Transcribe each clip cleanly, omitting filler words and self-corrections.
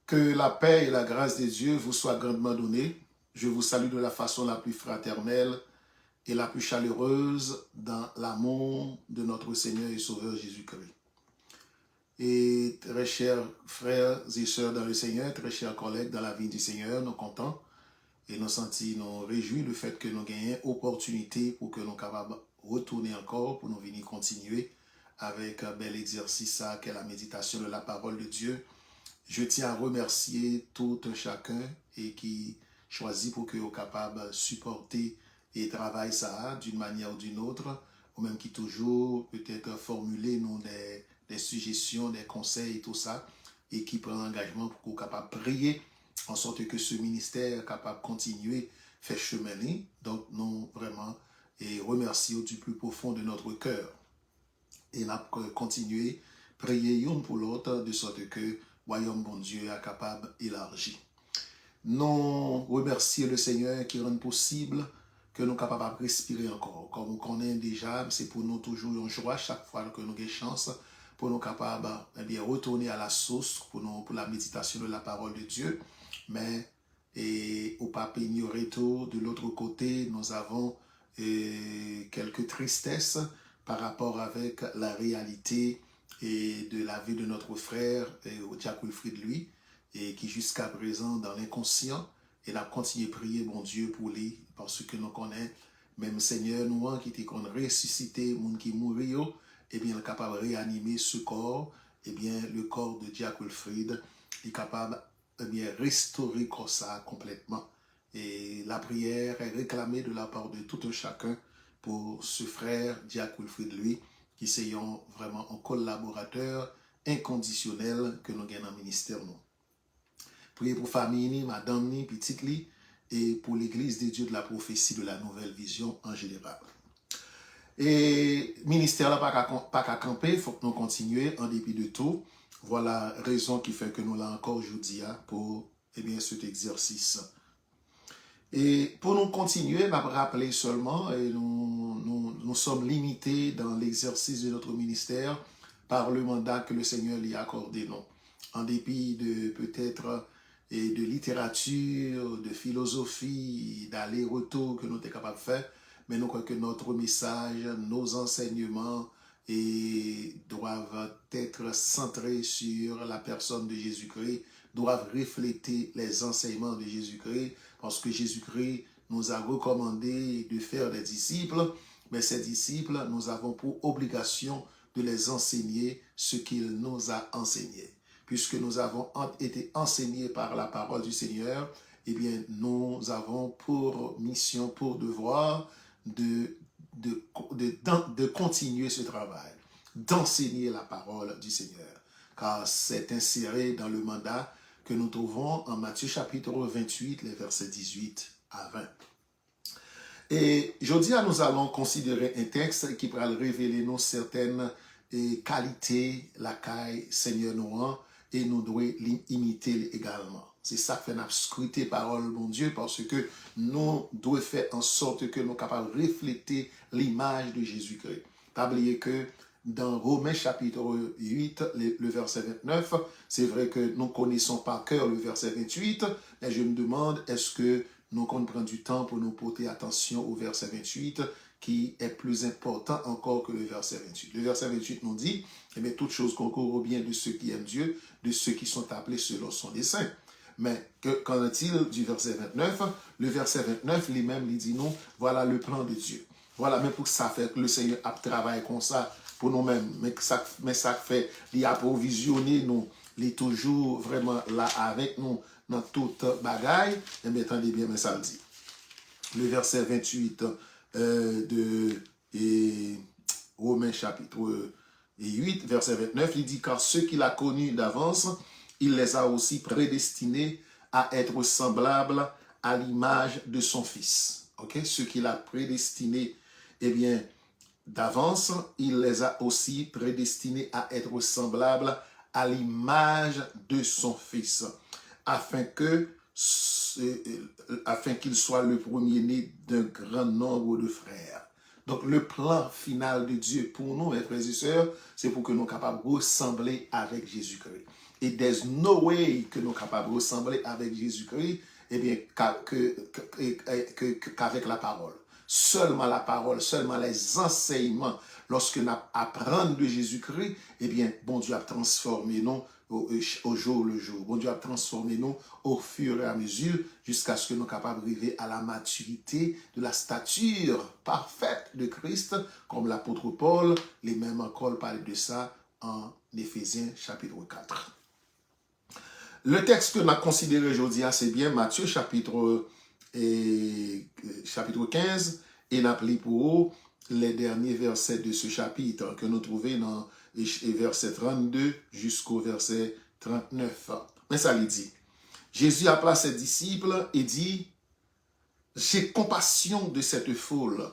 Que la paix et la grâce de Dieu vous soient grandement données. Je vous salue de la façon la plus fraternelle et la plus chaleureuse dans l'amour de notre Seigneur et Sauveur Jésus-Christ. Et très chers frères et sœurs dans le Seigneur, très chers collègues dans la vie du Seigneur, nous comptons et nous réjouis du fait que nous gagnons opportunité pour que nous soyons capables de retourner encore, pour nous venir continuer avec un bel exercice qu'est la méditation de la parole de Dieu. Je tiens à remercier tout un chacun et qui choisit pour que vous capable de supporter et travailler ça d'une manière ou d'une autre, ou même qui toujours peut-être formuler nous des suggestions, des conseils et tout ça, et qui prend l'engagement pour qu'on soit capable de prier en sorte que ce ministère est capable de continuer à faire cheminer. Donc nous vraiment et remercions du plus profond de notre cœur. Et nous continuer à prier l'un pour l'autre de sorte que royaume bon Dieu est capable d'élargir. Nous remercions le Seigneur qui rend possible que nous sommes capables de respirer encore. Comme on connaît déjà, c'est pour nous toujours une joie chaque fois que nous avons chance pour nous capables de retourner à la source pour la méditation de la parole de Dieu. Mais au pas ignorer tout, de l'autre côté, nous avons quelques tristesses par rapport avec la réalité et de la vie de notre frère, Jack Wilfrid, lui, et qui jusqu'à présent dans l'inconscient, et a continué à prier mon Dieu pour lui, parce que nous connaissons, même Seigneur, nous, qui était qu'on ressuscité, monde qui mourit, et bien, capable de réanimer ce corps, et bien, le corps de Jack Wilfrid est capable de restaurer comme ça complètement. Et la prière est réclamée de la part de tout un chacun pour ce frère Jack Wilfrid, lui, qui est vraiment un collaborateur inconditionnel que nous avons dans le ministère. Priez pour famille, madame, petite, et pour l'église des dieux de la prophétie de la nouvelle vision en général. Et le ministère n'a pas qu'à camper, il faut que nous continuions en dépit de tout. Voilà la raison qui fait que nous l'avons encore aujourd'hui pour cet exercice. Et pour nous continuer, je vais rappeler seulement, et nous sommes limités dans l'exercice de notre ministère par le mandat que le Seigneur lui a accordé. Non. En dépit de peut-être de littérature, de philosophie, d'aller-retour que nous sommes capables de faire, mais nous croyons que notre message, nos enseignements doivent être centrés sur la personne de Jésus-Christ, doivent refléter les enseignements de Jésus-Christ, parce que Jésus-Christ nous a recommandé de faire des disciples, mais ces disciples, nous avons pour obligation de les enseigner ce qu'il nous a enseigné. Puisque nous avons été enseignés par la parole du Seigneur, eh bien, nous avons pour mission, pour devoir de continuer ce travail, d'enseigner la parole du Seigneur. Car c'est inséré dans le mandat que nous trouvons en Matthieu chapitre 28, les versets 18 à 20. Et aujourd'hui, nous allons considérer un texte qui pourra révéler nous certaines qualités, la caille Seigneur Noir, et nous devons l'imiter également. C'est ça que fait notre scruter parole, mon Dieu, parce que nous devons faire en sorte que nous sommes capables de refléter l'image de Jésus-Christ. N'oubliez que dans Romains chapitre 8, le verset 29, c'est vrai que nous connaissons par cœur le verset 28, mais je me demande, est-ce que nous comprenons du temps pour nous porter attention au verset 28, qui est plus important encore que le verset 28. Le verset 28 nous dit, eh bien, toutes choses concourent au bien de ceux qui aiment Dieu, de ceux qui sont appelés selon son dessein. Mais qu'en est-il du verset 29? Le verset 29, lui-même, il dit nous, voilà le plan de Dieu. Voilà, mais pour ça fait que le Seigneur a travaillé comme ça pour nous-mêmes. Mais ça fait, il a provisionné nous, il est toujours vraiment là avec nous dans toute bagaille. Et bien, attendez bien, mais ça le dit. Le verset 28 de Romains chapitre 8, verset 29, il dit, car ceux qu'il a connus d'avance, il les a aussi prédestinés à être semblables à l'image de son Fils. Okay? Ceux qu'il a prédestinés, eh bien, d'avance, il les a aussi prédestinés à être semblables à l'image de son Fils, afin qu'il soit le premier-né d'un grand nombre de frères. Donc, le plan final de Dieu pour nous, mes frères et sœurs, c'est pour que nous soyons capables de ressembler avec Jésus-Christ. Et there's no way que nous sommes capables de ressembler avec Jésus-Christ, eh bien, qu'avec la parole. Seulement la parole, seulement les enseignements, lorsque nous apprenons de Jésus-Christ, eh bien, bon Dieu a transformé nous au jour le jour. Bon Dieu a transformé nous au fur et à mesure jusqu'à ce que nous soyons capables d'arriver à la maturité de la stature parfaite de Christ, comme l'apôtre Paul, les mêmes encore parlent de ça en Éphésiens chapitre 4. Le texte que nous avons considéré aujourd'hui, c'est bien Matthieu chapitre 15, et nous appelons pour les derniers versets de ce chapitre que nous trouvons dans les versets 32 jusqu'au verset 39. Mais ça lui dit, Jésus appela ses disciples et dit, « J'ai compassion de cette foule,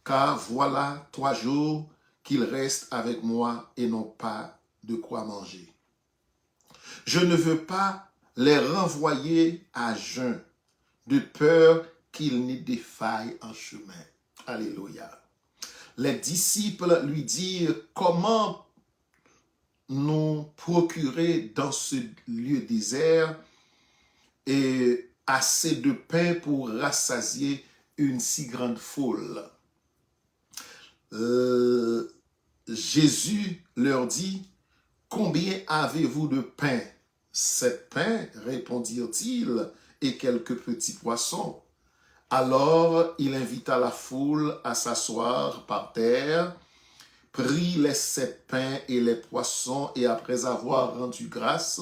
car voilà 3 jours qu'ils restent avec moi et n'ont pas de quoi manger. Je ne veux pas les renvoyer à jeun, de peur qu'ils n'y défaillent en chemin. » Alléluia. Les disciples lui dirent, comment nous procurer dans ce lieu désert et assez de pain pour rassasier une si grande foule. Jésus leur dit, combien avez-vous de pain? 7 pains, répondirent-ils, et quelques petits poissons. Alors il invita la foule à s'asseoir par terre, prit les 7 pains et les poissons, et après avoir rendu grâce,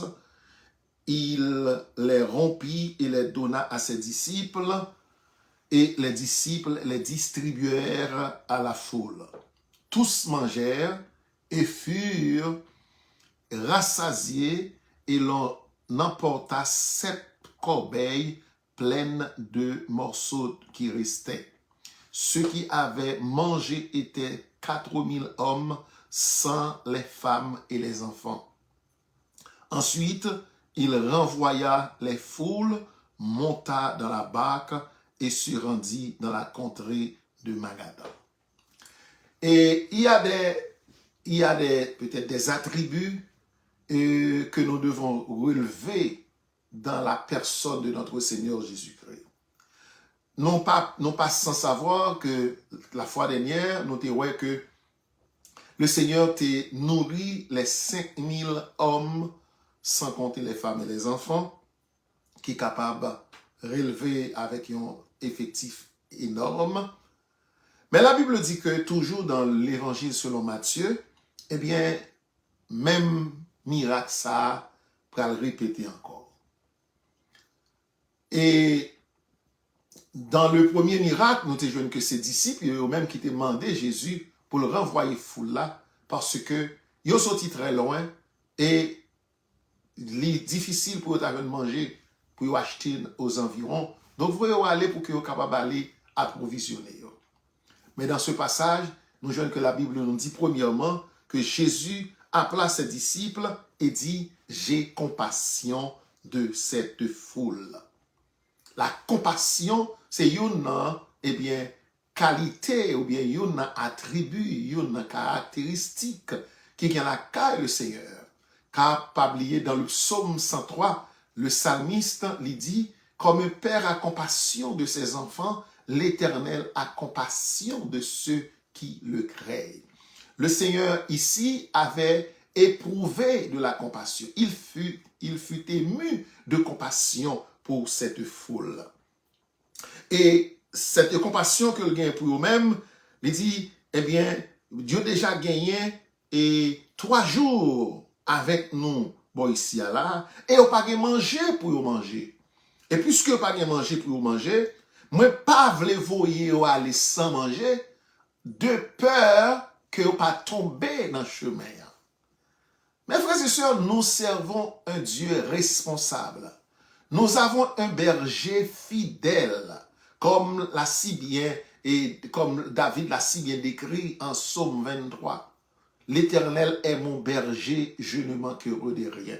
il les rompit et les donna à ses disciples, et les disciples les distribuèrent à la foule. Tous mangèrent et furent rassasiés, et l'on emporta 7 corbeilles pleines de morceaux qui restaient. Ceux qui avaient mangé étaient 4000 hommes, sans les femmes et les enfants. Ensuite, il renvoya les foules, monta dans la barque et se rendit dans la contrée de Magadan. Et il y a peut-être des attributs que nous devons relever dans la personne de notre Seigneur Jésus-Christ. Non pas sans savoir que la fois dernière, nous avons vu que le Seigneur t'a nourri les 5000 hommes, sans compter les femmes et les enfants, qui est capable de relever avec un effectif énorme. Mais la Bible dit que toujours dans l'évangile selon Matthieu, eh bien, même miracle ça, pour le répéter encore. Et dans le premier miracle, nous avons vu que ses disciples, eux-mêmes qui demandaient Jésus pour le renvoyer foule là, parce que ils sont sortis très loin et il est difficile pour eux de manger, pour acheter aux environs. Donc, vous pouvez aller pour qu'ils soient capables d'aller approvisionner. Mais dans ce passage, nous voyons que la Bible nous dit premièrement que Jésus appela ses disciples et dit « J'ai compassion de cette foule ». La compassion, c'est une qualité ou bien une attribut, une caractéristique qui est la caille le Seigneur. Car, pas oublier dans le psaume 103, le psalmiste lui dit « Comme un père a compassion de ses enfants, l'Éternel a compassion de ceux qui le craignent. » Le Seigneur ici avait éprouvé de la compassion. Il fut ému de compassion pour cette foule. Et cette compassion que le gagne pour eux-mêmes, il dit, eh bien, Dieu déjà gagné et 3 jours avec nous, bon ici à là, et on pas manger pour manger. Et puisque on pas manger pour manger, moi pas vle voyer aller sans manger, de peur que on pas tomber dans le chemin. Mes frères et sœurs, nous servons un Dieu responsable. Nous avons un berger fidèle, comme David l'a si bien décrit en Psaume 23. L'Éternel est mon berger, je ne manquerai de rien.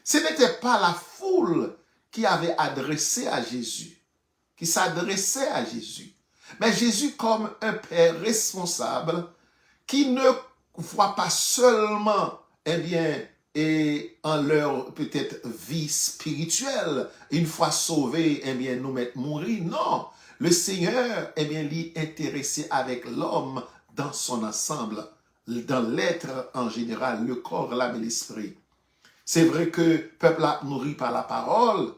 Ce n'était pas la foule qui avait adressé à Jésus, qui s'adressait à Jésus, mais Jésus comme un père responsable qui ne voit pas seulement et en leur peut-être vie spirituelle, une fois sauvés, eh bien, nous mettre mourir. Non, le Seigneur, eh bien, lui intéressé avec l'homme dans son ensemble, dans l'être en général, le corps, l'âme et l'esprit. C'est vrai que le peuple a nourri par la parole,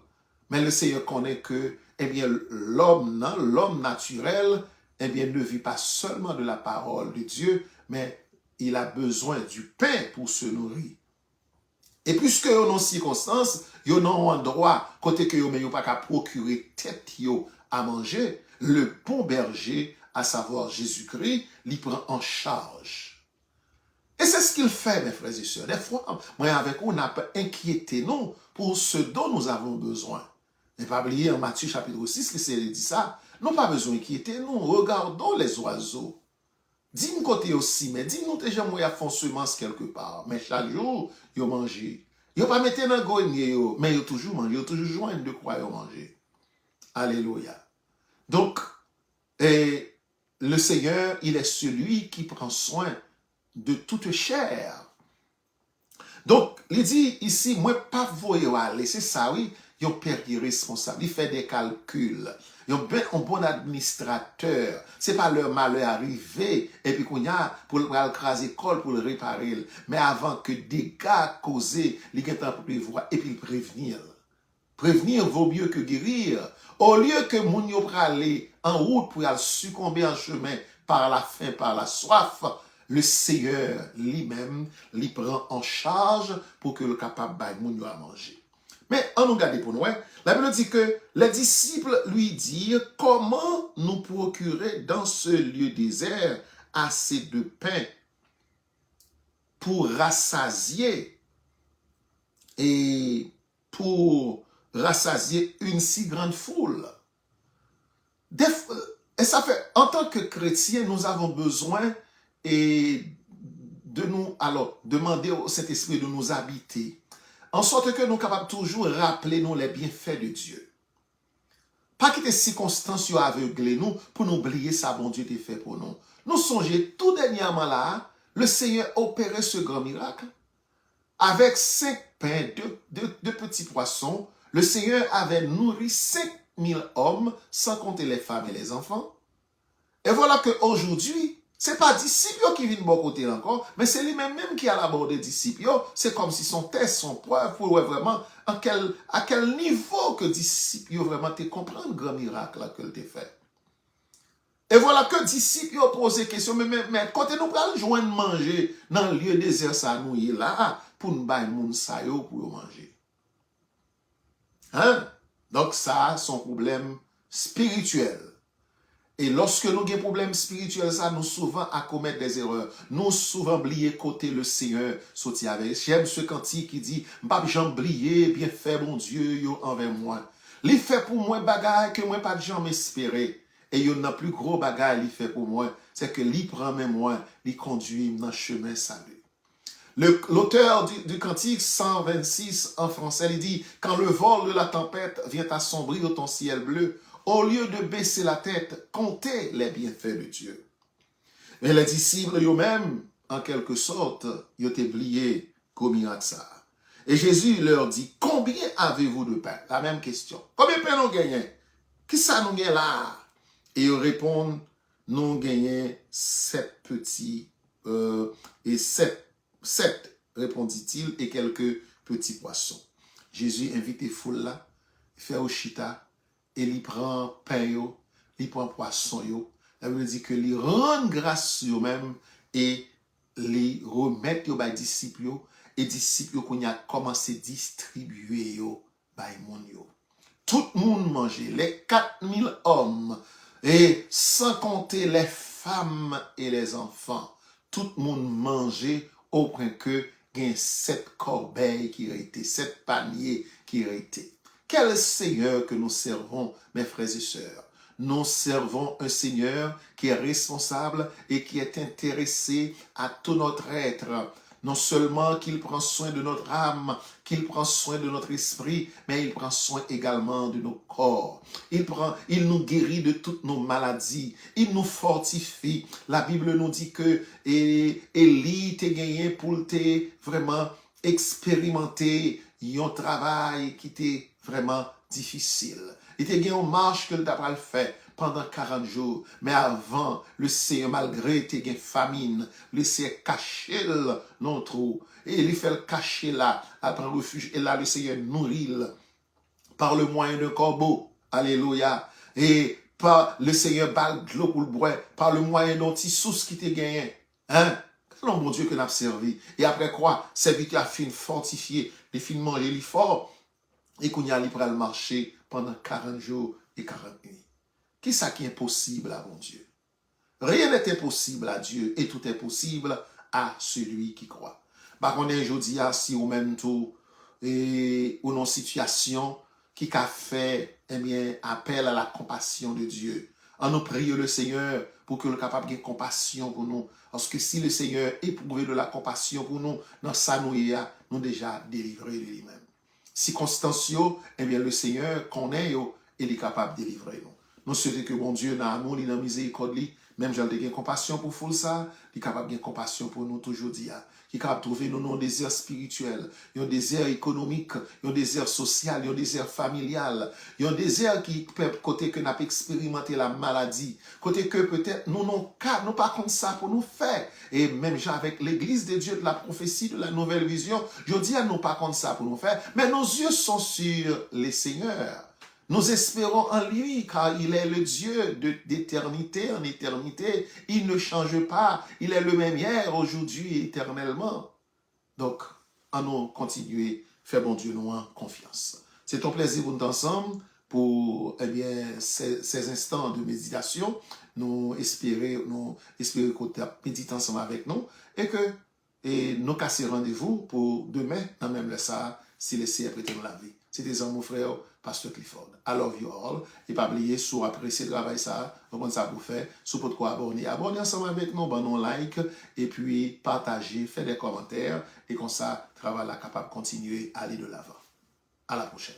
mais le Seigneur connaît que, eh bien, l'homme naturel, eh bien, ne vit pas seulement de la parole de Dieu, mais il a besoin du pain pour se nourrir. Et puisque yo non circonstance, yo non endroit, côté que yo mais yo pas qu'à procurer tête yo à manger, le bon berger, à savoir Jésus-Christ, l'y prend en charge. Et c'est ce qu'il fait, mes frères et sœurs. Des fois, moi avec vous, on n'a pas inquiété nous pour ce dont nous avons besoin. Et pas oublier en Matthieu chapitre 6, le Seigneur dit ça, nous pas besoin d'inquiéter nous, regardons les oiseaux. Dis-nous côté aussi, mais dis-nous déjà moi y a font semence quelque part, mais chaque jour, yo manger. Yo pas mettre dans grenier yo, mais yo toujours manger, yo toujours joindre de quoi yo manger. Alléluia. Donc, le Seigneur, il est celui qui prend soin de toute chair. Donc, il dit ici, moi pas voyer aller, c'est ça oui, yon père qui est responsable, il fait des calculs. Yon ben un bon administrateur, c'est pas leur malheur arrivé et puis qu'on y a pour le craser col pour le réparer, mais avant que dégâts causés, il est en prévoir et puis prévenir. Prévenir vaut mieux que guérir. Au lieu que moun yo aller en route pour aller succomber en chemin par la faim, par la soif, le Seigneur lui-même l'y prend en charge pour que le capable baille moun yo à manger. Mais on nous regarde pour nous, la Bible dit que les disciples lui dirent comment nous procurer dans ce lieu désert assez de pain pour rassasier et pour rassasier une si grande foule. Et ça fait, en tant que chrétiens, nous avons besoin et de nous, alors, demander au Saint-Esprit de nous habiter, en sorte que nous sommes capables toujours rappeler nous les bienfaits de Dieu. Pas que des circonstances soient aveuglées nous pour nous oublier ça, bon Dieu t'a fait pour nous. Nous songeons tout dernièrement là, le Seigneur opérait ce grand miracle. Avec 5 pains, de petits poissons, le Seigneur avait nourri 5000 hommes, sans compter les femmes et les enfants. Et voilà qu'aujourd'hui, ce n'est pas disciples qui viennent de bon côté encore, mais c'est lui-même qui a abordé disciples. C'est comme si son test, son preuve, pour vraiment à quel niveau que disciples vraiment te comprendre le grand miracle que tu fait. Et voilà que disciples ont posé question, mais quand nous allons joindre manger dans le lieu désert, ça nous est là, pour nous bailler moun sa yo pour manger. Hein? Donc ça, son problème spirituel. Et lorsque nous avons un problème spirituel, ça nous souvent à commettre des erreurs. Nous souvent oublier côté le Seigneur sorti avec. J'aime ce cantique qui dit, m'pas j'en oublier, bien fait bon Dieu yo envers moi. Il fait pour moi bagaille que moi pas de gens m'espérer. Et il y a plus gros bagaille il fait pour moi, c'est que il prend même moi, il conduit dans le chemin salut. L'auteur du cantique 126 en français, il dit, quand le vol de la tempête vient assombrir ton ciel bleu, au lieu de baisser la tête, comptez les bienfaits de Dieu. Mais les disciples eux-mêmes, en quelque sorte, ils ont oublié combien de ça. Et Jésus leur dit, combien avez-vous de pain? La même question. Combien de pain nous gagnons? Qui ça nous gagne là? Et ils répondent, nous gagnons 7 petits, et 7, répondit-il, et quelques petits poissons. Jésus invite les foules là, fait au chita, et il prend pain yo, il prend poisson yo. La Bible dit que il rend grâce sur eux-mêmes et les remettre yo by disciples yo, et disciples yo qu'on a commencé à distribuer yo by moun yo. Tout le monde mangeait, les 4000 hommes, et sans compter les femmes et les enfants. Tout le monde mangeait au point que il y a 7 corbeilles qui ont été, 7 paniers qui ont été. Quel Seigneur que nous servons, mes frères et sœurs? Nous servons un Seigneur qui est responsable et qui est intéressé à tout notre être. Non seulement qu'il prend soin de notre âme, qu'il prend soin de notre esprit, mais il prend soin également de nos corps. Il nous guérit de toutes nos maladies. Il nous fortifie. La Bible nous dit que Élie t'a gagné pour te vraiment expérimenté un travail qui était vraiment difficile. Il était une marche que le t'a fait pendant 40 jours. Mais avant, le Seigneur, malgré tes gains famine, le Seigneur caché non trop. Et il fait le cacher là, après un refuge. Et là, le Seigneur nourrit par le moyen d'un corbeau. Alléluia. Et par le Seigneur balle de l'eau pour le boire, par le moyen d'un petit source qui t'a gagné. Hein? Non, mon Dieu, que n'a servi. Et après quoi? Serviteur a fin fortifié, les fin manger, les fort. Et qu'on y a libre à le marcher pendant 40 jours et 40 nuits. Qu'est-ce ça qui est possible à mon Dieu? Rien n'est impossible à Dieu et tout est possible à celui qui croit. Par contre, aujourd'hui, si ou même tout, et ou non situation qui a fait appel à la compassion de Dieu. En nous prions le Seigneur pour que le capable de compassion pour nous. Parce que si le Seigneur éprouve de la compassion pour nous, dans sa nous déjà délivré de lui-même. Circonstanciaux, le Seigneur connaît et il est capable de délivrer nous. Nous souhaitons que mon Dieu, dans l'amour, dans la miséricorde, même j'ai de compassion pour tout ça, il est capable de compassion pour nous toujours dire. Il est capable de trouver nous un désir spirituel, un désir économique, un désir social, un désir familial, un désir qui peut côté que nous avons expérimenté la maladie, côté que peut-être nous n'avons pas comme ça pour nous faire. Et même avec l'église de Dieu, de la prophétie, de la nouvelle vision, je dis à nous pas comme ça pour nous faire, mais nos yeux sont sur les seigneurs. Nous espérons en lui, car il est le Dieu d'éternité en éternité. Il ne change pas. Il est le même hier, aujourd'hui et éternellement. Donc, en nous continuer, faire bon Dieu nous en confiance. C'est un plaisir pour nous ensemble pour ces instants de méditation. Nous espérons que tu as médité ensemble avec nous et nous casser rendez-vous pour demain, dans même le ça, si le Seigneur prête nous la vie. C'était mon frère, Pasteur Clifford. I love you all. Et pas oublier, si vous appréciez le travail, ça, vous ça vous fait, si vous pouvez abonner. Abonnez ensemble avec nous, bon, like, et puis partagez, faites des commentaires, et comme ça, le travail est capable de continuer à aller de l'avant. À la prochaine.